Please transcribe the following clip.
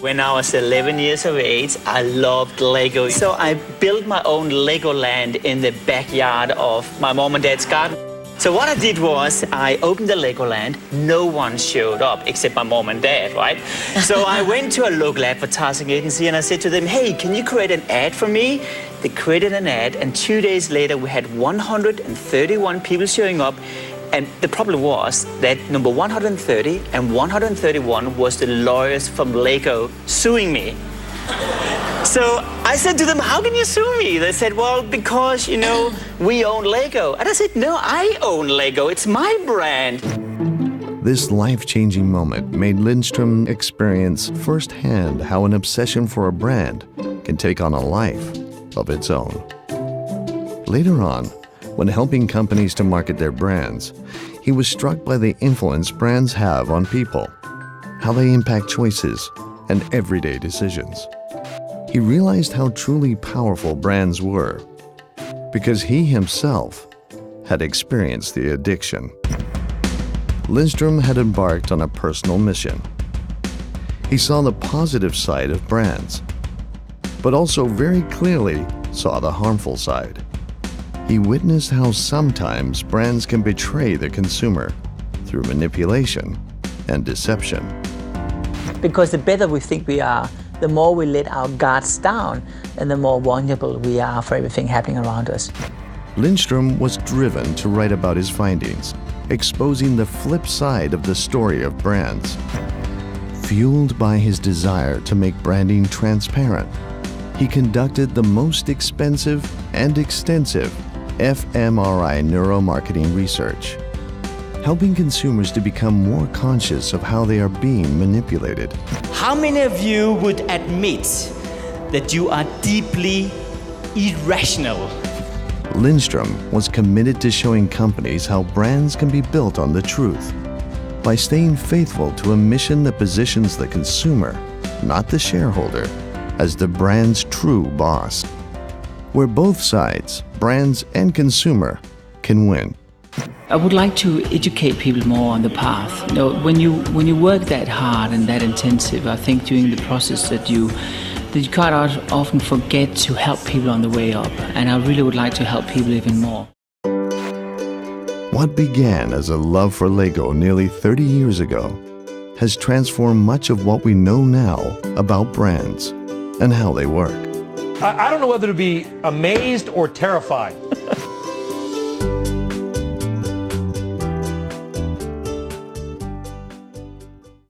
When I was 11 years of age, I loved Lego. So I built my own Legoland in the backyard of my mom and dad's garden. So what I did was I opened the Legoland. No one showed up except my mom and dad, right? So I went to a local advertising agency and I said to them, hey, can you create an ad for me? They created an ad, and 2 days later we had 131 people showing up. And the problem was that number 130 and 131 was the lawyers from Lego suing me. So I said to them, how can you sue me? They said, well, because, you know, we own Lego. And I said, no, I own Lego. It's my brand. This life-changing moment made Lindstrom experience firsthand how an obsession for a brand can take on a life of its own. Later on, when helping companies to market their brands, he was struck by the influence brands have on people, how they impact choices and everyday decisions. He realized how truly powerful brands were because he himself had experienced the addiction. Lindstrom had embarked on a personal mission. He saw the positive side of brands, but also very clearly saw the harmful side. He witnessed how sometimes brands can betray the consumer through manipulation and deception. Because the better we think we are, the more we let our guards down and the more vulnerable we are for everything happening around us. Lindstrom was driven to write about his findings, exposing the flip side of the story of brands. Fueled by his desire to make branding transparent, he conducted the most expensive and extensive fMRI neuromarketing research, helping consumers to become more conscious of how they are being manipulated. How many of you would admit that you are deeply irrational? Lindstrom was committed to showing companies how brands can be built on the truth by staying faithful to a mission that positions the consumer, not the shareholder, as the brand's true boss, where both sides, brands and consumer, can win. I would like to educate people more on the path. You know, when you work that hard and that intensive, I think during the process that you quite often forget to help people on the way up. And I really would like to help people even more. What began as a love for Lego nearly 30 years ago has transformed much of what we know now about brands and how they work. I don't know whether to be amazed or terrified